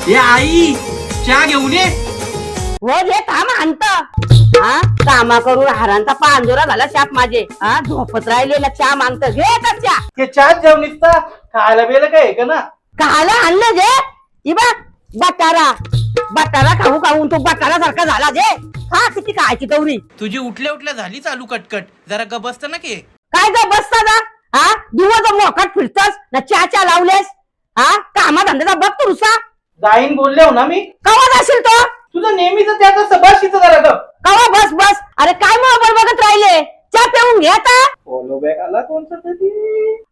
ए आई, चहा घेऊन ये. हो जे काम आणत हा कामा करून हारांचा पांजोरा झाला चाप माझे हा झोपत राहिलेला चहा मागत घे आता चहा ते चहाच जेवण निघता खायला बेलं काय का ना. काला आणलं जे इबा बटारा बटारा खाऊ खाऊन तो बटारा सारखा झाला जे हा किती खायची तेवढी तुझी उठल्या उठल्या झाली चालू कटकट. जरा ग बसत ना की. काय ग बसता जा हा दिवस मोकाट फिरतास ना चहा लावलेस हा कामा धंद्याचा बघ तू रुसा जाईन बोलले हो ना मी. कवा जाशील तो तुझं नेहमीच त्याचा सभाशीचं जरा ग. कवा बस बस अरे काय मोबाईल बघत राहिले चहा पिऊन घे आता फॉलो बॅक आला कोणता तरी.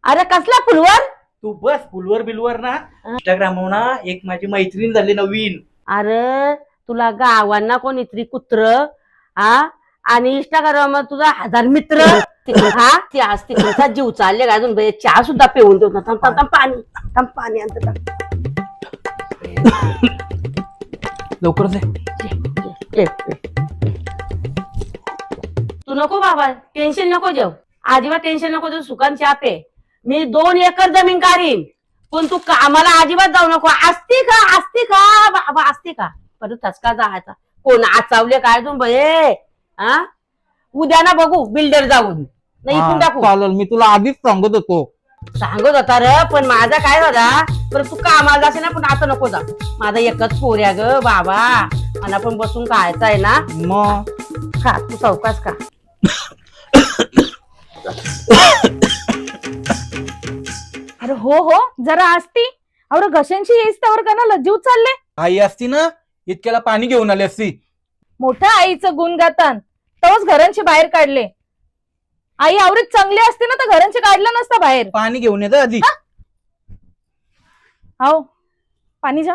अरे कसला फुलवर तू बस फुलवर बिलवर ना. इंस्टाग्राम ना एक माझी मैत्रीण झाली नवीन. अरे तुला गावांना कोण इतरी कुत्र हा आणि इंस्टाग्राम तुझा 1000 मित्र हा ते आज तिकडचा जीव चालले का अजून चहा सुद्धा पिऊन देऊ ना पाणी आणत लवकर तू नको बाबा टेन्शन नको जेव अजिबात टेन्शन नको तू सुकान चहा पे मी 2 एकर जमीन काढीन पण तू कामाला अजिबात जाऊ नको असती का बाबा असती का परत ठसका जायचा कोण आचावले काय तू बये हा उद्या ना बघू बिल्डर जाऊन नाही इथून टाकू चालेल. मी तुला आधीच सांगत होतो. सांगत होता रे पण माझा काय झाला पण तू कामाला जाशील ना पण आता नको जा माझा एकच पोऱ्या ग बाबा मला पण बसून खायचं आहे ना मग खा तू चौकास का अरे हो जरा असती अरे घशांची येईस तर का ना लज्जीव चालले. आई असती ना इतक्याला पाणी घेऊन आली असती. मोठ्या आईचं गुणगातान तोच घरांची बाहेर काढले. आई आवरीत चांगली असते ना तर घरांची काढलं नसतं बाहेर. पाणी घेऊन येतं आधी. हो पाणी जा.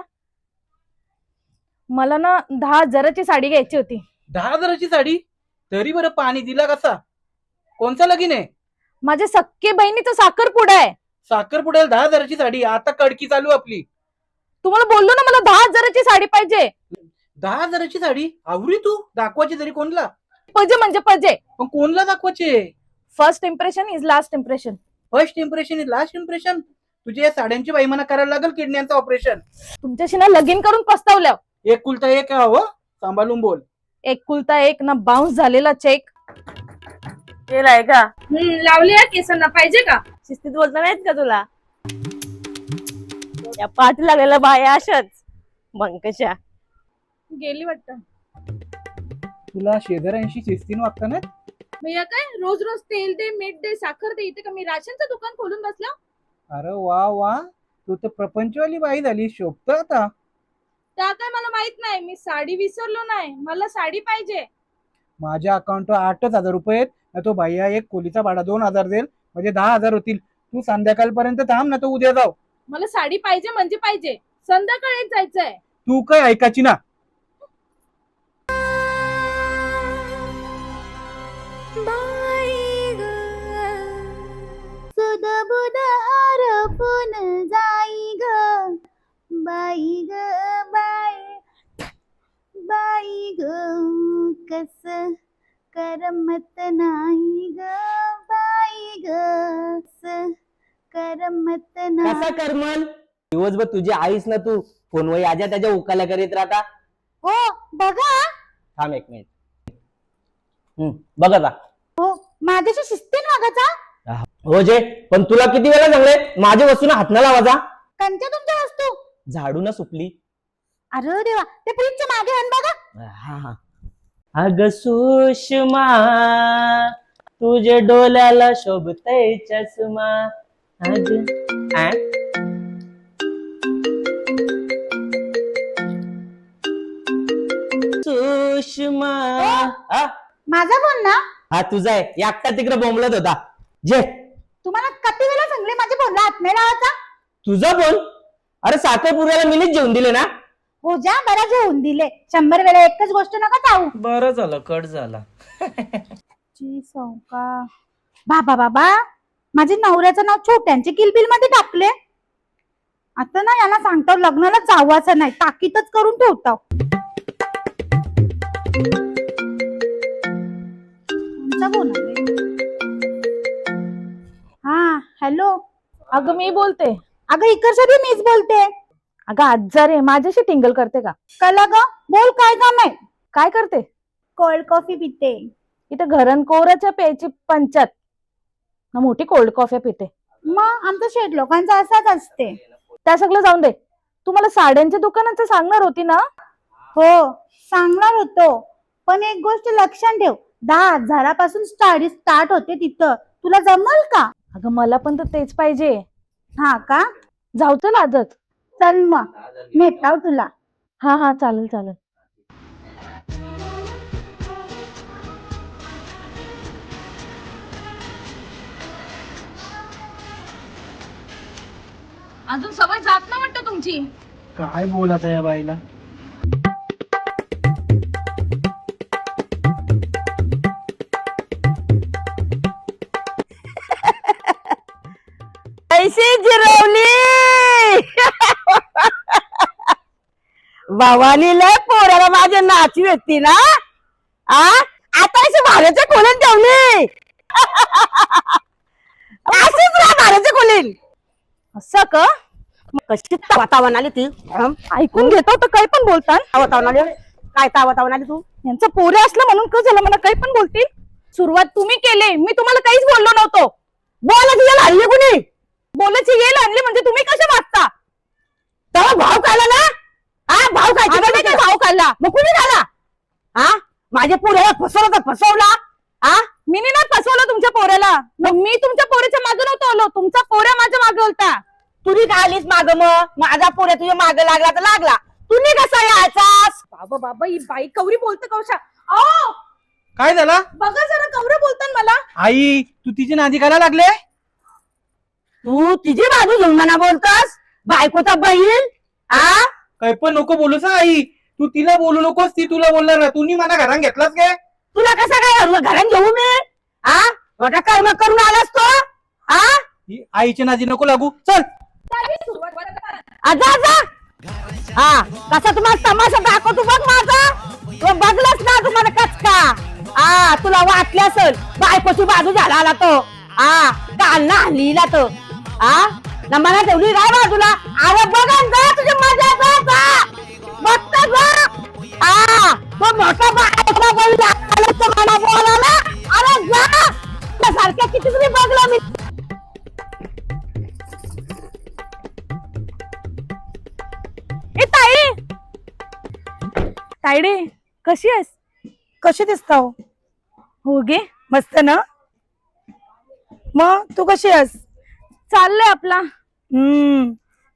मला ना 10,000ची साडी घ्यायची होती. 10,000ची साडी तरी बरं पाणी दिला कसा. कोणचा लगीन आहे. माझ्या सक्के बहिणीचा साखरपुडा आहे. साखर पुढे 10,000ची साडी आता कडकी चालू आपली. तुम्हाला बोललो ना मला 10,000ची साडी पाहिजे. 10,000ची साडी आवरी तू दाखवायची तरी कोणला. पजे म्हणजे पजे. पण कोणला दाखवायचे. First impression is last impression. First impression is last impression. तुझ्या या साड्यांची बाई मला करायला लागेल किडण्यांचं ऑपरेशन. तुमच्याशी ना लगीन करून पस्तावल्या. एक कुलता एक हवं सांभाळून बोल. एक कुलता एक ना बाउन्स झालेला चेक केलाय का लावली आहे केसांना पाहिजे का. शिस्तीत बोलता नाहीत का तुला या पाठ लागलेल्या बाया अशाच मग कशा गेली वाटतं. तुला शेजाऱ्यांशी शिस्तीन वागता ना. भैया काय रोज रोज तेल दे मीठ दे साखर दे इथे का मी राशनचं दुकान खोलून बसला. अरे वा वा तू तर प्रपंचवाली बाई झाली. शोभत आता. त्या काय मला माहित नाही मी साडी विसरलो नाही मला साडी पाहिजे. माझ्या अकाउंटवर 8,000 रुपये आहेत. तो भैया एक खोलीचा भाडा 2,000 देईल म्हणजे 10,000 होतील. तू संध्याकाळपर्यंत थांब ना तो उद्या जाऊ. मला साडी पाहिजे म्हणजे पाहिजे संध्याकाळी जायचंय. तू काय ऐकायची ना. जाई ग बाई ग बाई ग कस करमत नाही ग बाई ग करमत नाही. कसा करमल दिवसभर तुझी आईस ना तू फोनवर आजा त्याच्या उकाला करीत राहता. हो बघा थांब एक मिनिट बघा आता. हो माझ्याशी शिस्तीन वागायचा. हो जे पण तुला किती वेळा सांगले माझ्या वस्तूला हात न लावायचा. कंच्या तुमच्या वस्तू झाडू ना सुपली. अरे देवा ते फ्रीजच्या मागे आण बघा. हा अग सुषमा तुझे डोल्याला शोभतय चष्मा. सुषमा माझा फोन ना. हा तुझा आहे एकटा तिकडे बोंबलत होता. जे तुम्हाला किती वेळा सांगले माझ्या फोनला हात नाही लावायचा. तुझा फोन अरे साखरपुऱ्याला मीच जेवून दिले ना. हो जा बरा घेऊन दिले 100 वेळा एकच गोष्ट नका चावू. बरं झालं कट झाला. सौका बाबा बाबा माझे नवऱ्याचं नाव छोट्यांचे किलबिल मध्ये टाकले. आता ना याला सांगतो लग्नाला जावाचं नाही ताकीतच करून ठेवतो. हॅलो अगं मी बोलते. अगं इकडचं बी मीच बोलते. अगं आजारी आहे, माझ्याशी टिंगल करते का? कला ग, बोल काय काम आहे? काय करते? कोल्ड कॉफी पिते. इथं घरण कोराच्या प्यायची पंचायत ना, मोठी कोल्ड कॉफी पिते. मग आमचं शेठ लोकांचं असंच असते. त्या सगळं जाऊन दे, तुम्हाला साड्यांच्या दुकानाचं सांगणार होती ना? हो, सांगणार होतो, पण एक गोष्ट लक्षात ठेव, 10,000 स्टार्ट होते तिथं. तुला जमल का? अगं मला पण तर तेच पाहिजे. हा का? जाऊ चल आजच. चल मग भेटाव तुला. हा हा, चालेल चालेल. अजून सवय जात ना वाटतं तुमची. काय बोलत आहे या बाईला? पैसे जिरवली भावानीला पोराला माझ्या नाची व्यक्ती ना. आता अशी भाड्याच्या खोलीत ठेवली. अशीच राहा भाड्याच्या खोलीत. असं का? कशी तावातावन आली ती. ऐकून घेतो तर काही पण बोलता. तावातावन आली. काय तावातावन आली तू? यांचं पोरे असलं म्हणून कसं झालं, मला काही पण बोलतील. सुरुवात तुम्ही केली, मी तुम्हाला काहीच बोललो नव्हतो. बोलायची याला हल्ली कुणी? बोलायची येल आणली म्हणजे तुम्ही कशा वागता? तेव्हा भाव खायला ना. भाव खायची काय भाव खाल्ला? मग कुणी खाला? माझ्या पोऱ्याला फसवला तर फसवला. मी नाही फसवलं तुमच्या पोऱ्याला. मग मी तुमच्या पोऱ्याच्या मागे नव्हतो आलो, तुमचा पोऱ्या माझ्या मागे होता. तुझी का आलीस माग? मग माझा पोऱ्या तुझ्या माग लागला तर लागला. तुम्ही कसा यायचास? बाबा बाबा, ही बाई कवरी बोलते कौशा. अहो काय झालं? बघा जरा, कवरे बोलतात मला. आई, तू तिची नादी करायला लागले? तू तिची बाजू घेऊन मला बोलतस? बायकोचा बहीण. काय पण नको बोलूस हा आई. तू तिला बोलू नकोस, ती तुला बोलणार ना. तुम्ही मला घरात घेतलास काय? तुला कसा काय घरात घेऊ मी? मोठा कर्म करून आलास तो. ही आईची नादी नको लागू. चल. आजा आजा. कसा तुम्हाला तमाशा दाखवतो बघ माझा. तो बघलास ना तुम्हाला कचका. तुला वाटलं असेल बायकोची बाजू झाला आला तो. काल ना हल्लीला तो. ना मला ठेवली काय बाजूला. अरे बघा जा तुझी मजा बघता जा. तो मोठा बायकोला मला बोलायला. अरे जा सारख्या किती तुम्ही बघला मी. ए ताई, तायडे कशी आहेस? कशी दिसता हो? हो गे, मस्त ना. मग तू कशी आहेस? चाललंय आपला.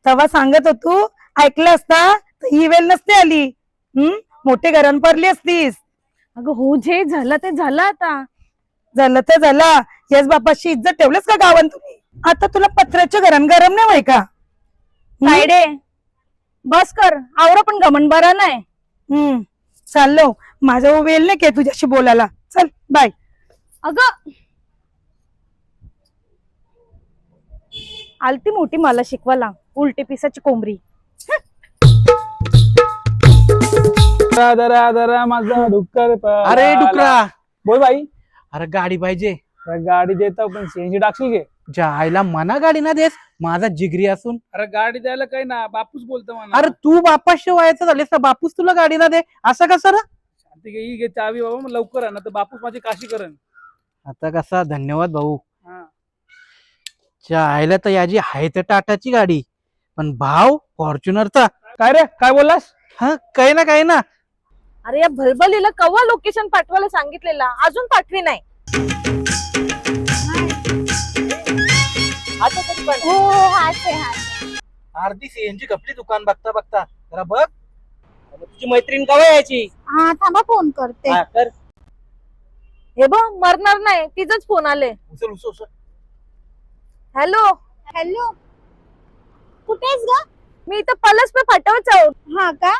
तेव्हा सांगत होतो, ऐकलं असता तर ही वेळ नसते आली. मोठे घरान पडली असतीस. अगं हो, जे झालं ते झालं. आता झालं तर झालं. याच बापाची इज्जत ठेवलंस का गावात तुम्ही? आता तुला पत्र्याच्या घरान गरम नाही व्हाय का? तायडे बस कर, आवरा पण घमंड बरा नाही. चाललो, माझा वेळ नाही काय तुझ्याशी बोलायला. चल बाय. अगं आलती मोठी मला शिकवायला, उलटी पिसाची कोंबडी. माझा डुक्कर. अरे डुकरा, बोल बाई. अरे गाडी पाहिजे. गाडी देतो पण सीएनजी टाकशील घे. ज्या आईला मना गाडी ना देस, माझा जिगरी असून. अरे गाडी द्यायला काही ना, बापूस बोलतो मला. अरे तू बापाशी व्हायचं झालेस ना, बापूस तुला गाडी ना दे असं कसं रे? शांती घे, ही घे चावी बाबा, मग लवकर आहे ना तर बापूस माझी काशी करण. आता कसा? धन्यवाद भाऊ. हा. ज्या आईला तर याची आहे तर टाटाची गाडी, पण भाव फॉर्च्युनरचा. काय रे, काय बोललास? काही ना काही ना. अरे या भलभलीला कव्हा लोकेशन पाठवायला सांगितलेला, अजून पाठवी नाही. हो हाच आहे. अर्धी सीएनजी कपली दुकान बघता बघता. जरा बघ, तुझी मैत्रीण कवा यायची? हा थांबा, फोन करते. कर. हे बघ, मरणार नाही, तिचंच फोन आले. उचल उचल उचल. हॅलो, हॅलो, कुठेस ग? मी इथं पलस पे फाटावच आहोत. हा का?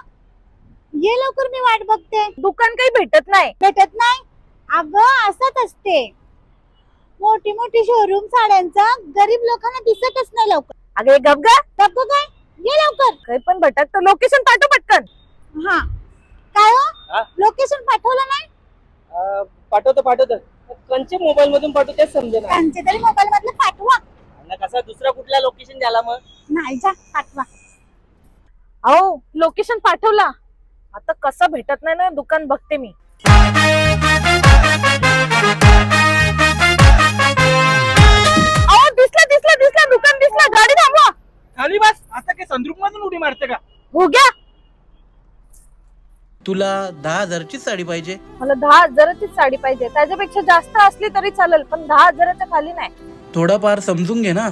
ये लवकर, मी वाट बघते. दुकान काही भेटत नाही. भेटत नाही? अगं असंच असते, मोठी मोठी शोरूम साड्यांचा गरीब लोकांना दिसतच नाही लवकर. अगे गप गा. गप्प काय? ये लवकर. काही पण भटक तर लोकेशन पाठव पटकन. हा काय हो, लोकेशन पाठवलं नाही? पाठवतो कंचे मोबाईल मधून पाठवते समजे ना. त्यांचे तरी मोबाईल मधलं पाठवा. कसा दुसरा कुठला लोकेशन द्याला मग? नाही, जा पाठवा. अहो लोकेशन पाठवला, आता कसं भेटत नाही ना दुकान बघते मी. अहो दिसला दिसला दिसला दुकान दिसला, गाडी थांबवा. खाली बस. आता काय संद्रुप मधून उडी मारते का? हो घ्या. तुला 10,000ची साडी पाहिजे? मला 10,000ची साडी पाहिजे, त्याच्यापेक्षा जास्त असली तरी चालेल पण 10,000च्या खाली नाही. थोडाफार समजून घे ना.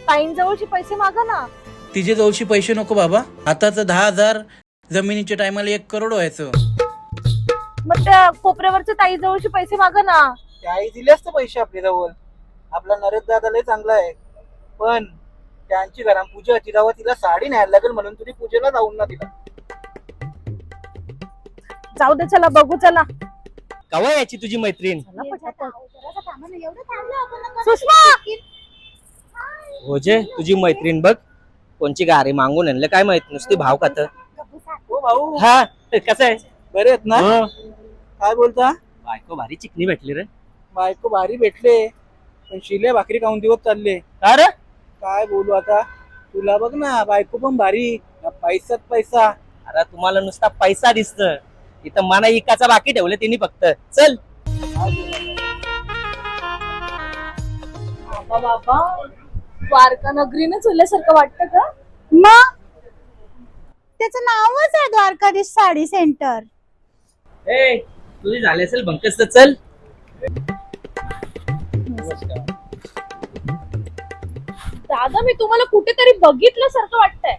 ताईंजवळचे पैसे मागा ना. तिचे जवळशी पैसे नको बाबा. आताच 10,000 जमिनीच्या टायमाला 1 करोड व्हायचं. मग त्या कोपऱ्यावरच्या ताईजवळचे पैसे मागा ना. त्याही दिले असते पैसे आपल्या जवळ. आपला नरेश दादा लय चांगला आहे, पण त्यांची घरात पूजा होती तेव्हा तिला साडी न्यायला लागेल म्हणून तुम्ही पूजेला जाऊन ना तिला. जाऊ दे, चला बघू. चला कवा याची तुझी मैत्रीण? सुषमा हो जे तुझी मैत्रीण बघ कोणची गाडी मागून आणलं काय माहित, नुसती भाव खात. हो भाऊ, हा कसं आहे? बरे आहेत ना? हो. काय बोलता? बायको भारी चिकनी भेटली रे. बायको भारी भेटले, पण शिले भाकरी खाऊन दिवस चालले. अरे काय बोलू आता, तुला बघ ना, बायको पण भारी, पैसाच पैसा. अरे तुम्हाला नुसता पैसा दिसत, इथं मना इकाचा बाकी ठेवले तिने फक्त. चल बाबा द्वारका नगरीने चुरल्यासारखं वाटतं का? मग त्याचं नावच आहे द्वारकाधीश साडी सेंटर. ए तुझी झाली असेल बंकस तर चल. दादा मी तुम्हाला कुठेतरी बघितलं सारखं वाटतंय.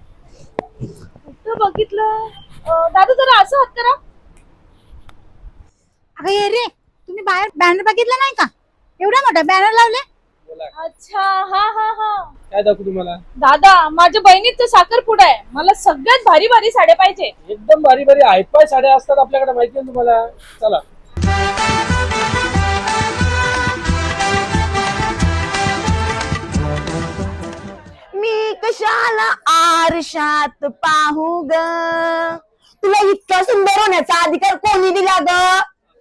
कुठं बघितलं? दादा जरा असं हात करा. अगं ये रे, तुम्ही बाहेर बॅनर बघितला नाही का? एवढा मोठा बॅनर लावले. अच्छा हा हा हा. काय दाखवू तुम्हाला? दादा माझ्या बहिणीचं साखरपुडा आहे, मला सगळ्यात भारी भारी साड्या पाहिजे. एकदम भारी भारी हायफाय साड्या असतात आपल्याकडे, माहिती आहे तुम्हाला. चला मी कशाला आरशात पाहू ग, तुला इतका सुंदर होण्याचा अधिकार कोणी दिला ग?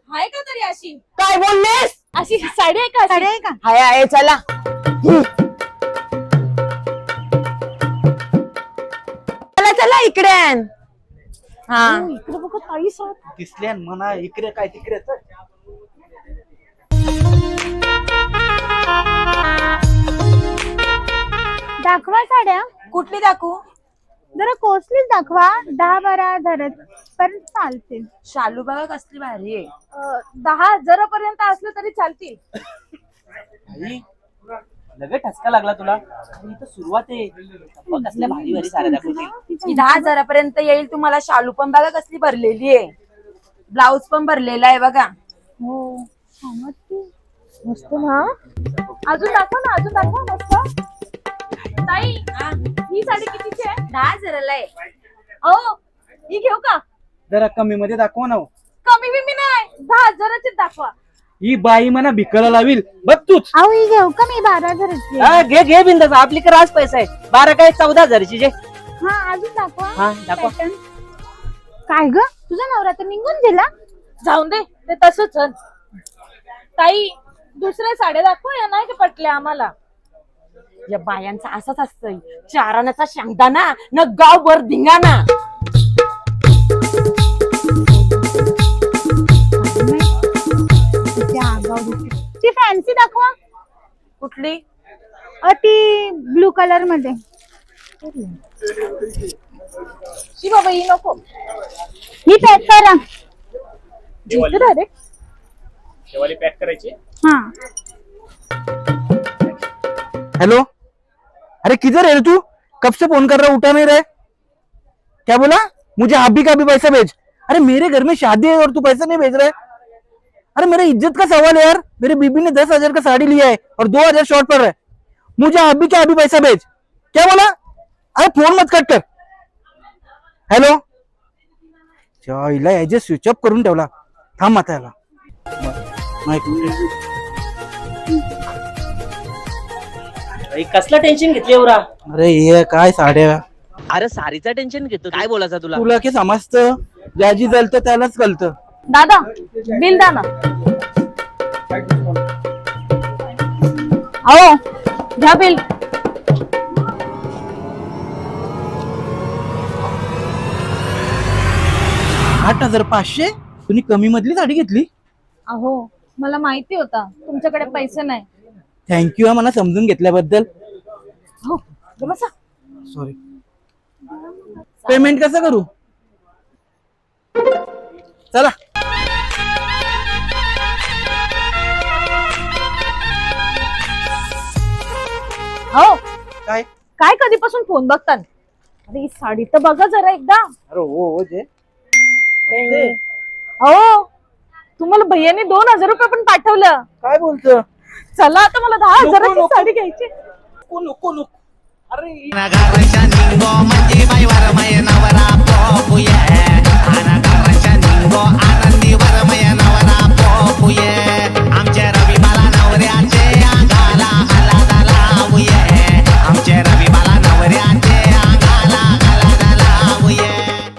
आहे का तरी अशी? काय बोललेस? अशी साडी आहे का? साडी आहे का? हाय आहे, चला. चला चला इकडे. हा इकडे बघ ताई साडी. दिसले म्हणा इकडे काय तिकडे. चल. दाखवा साड्या. कुठली दाखवू? जरा कॉस्टलीच दाखवा, 10-12 पर्यंत चालते. शालू बघा कसली भारी आहे. 10,000 पर्यंत असलं तरी चालतील. भाई, लगेच ठसका लागला तुला. अरे, इथं सुरुवात आहे. बघ, कसल्या भारी भारी साड्या दाखवतील. ही 10,000 पर्यंत येईल तुम्हाला. शालू पण बघा कसली भरलेली आहे, ब्लाऊज पण भरलेला आहे बघा. हो मस्त ना. अजून दाखव ना, अजून दाखव. मस्त. ताई ही साडी कितीची आहे? 10,000 आहे. अहो ही घेऊ का? जरा कमी मध्ये दाखवा ना. कमी बिमी नाही, 10,000ची दाखवा. ही बाई म्हणा भिकाला लावील बघ तूच. अहो ही घेऊ का मी 12,000ची? हा, घे घे बिंदास. आपली तर आज पैसा आहे. 12 काय 14,000ची जे. हा अजून दाखवा. हा दाखवा. Pattern. काय ग, तुझा नवरा तर निघून गेला. जाऊन दे ते तसंच. ताई दुसऱ्या साड्या दाखवा, या नाही का पटल्या आम्हाला. या बायांचा असाच असतंय, चाराण्याचा शेंगदाणा न गावभर धिंगाणा. ती फॅन्सी दाखवा. कुठली? ती ब्लू कलर मध्ये. शी बाबा ही नको. ही पॅक करा. डायरेक्ट शेवाली पॅक करायची. हा हेलो, अरे किधर है रे तू? कब से फोन कर रहा उठा नहीं रहे. क्या बोला? मुझे अभी का भी पैसा भेज. अरे मेरे घर में शादी है और तू पैसा नहीं भेज रहा है. अरे मेरे इज्जत का सवाल है यार. मेरी बीबी ने 10,000 का साड़ी लिया है और 2,000 शॉर्ट पड़ रहा है. मुझे अभी क्या अभी पैसा भेज. क्या बोला? अरे फोन मत कट कर. हॅलो, हिला याचे स्विच ऑफ करून ठेवला. थांब आता याला. भाई, कसलं टेन्शन घेतली एवढा? अरे हे काय साड्या. अरे सारीचा टेन्शन घेतो. काय बोलायचं तुला? तुला की समजतं, ज्याची जलतं त्यालाच कळतं. दादा बिल द्या ना. अहो घ्या बिल. 8,500 तुम्ही कमी मधली साडी घेतली. अहो मला माहिती होता तुमच्याकडे पैसे नाही. थँक्यू मला समजून घेतल्याबद्दल. हो बसा. सॉरी. पेमेंट कसं करू? चला. हो काय? काय कधीपासून फोन बघतात? अरे ही साडी तर बघा जरा एकदा. अरे हो जे हो तुम्हाला भैयाने 2,000 रुपये पण पाठवलं. काय बोलतो? चला आता मला 10,000ची नको. साडी घ्यायची. नको नको नको. अरे आनंदी वरमय नवरा पोपुये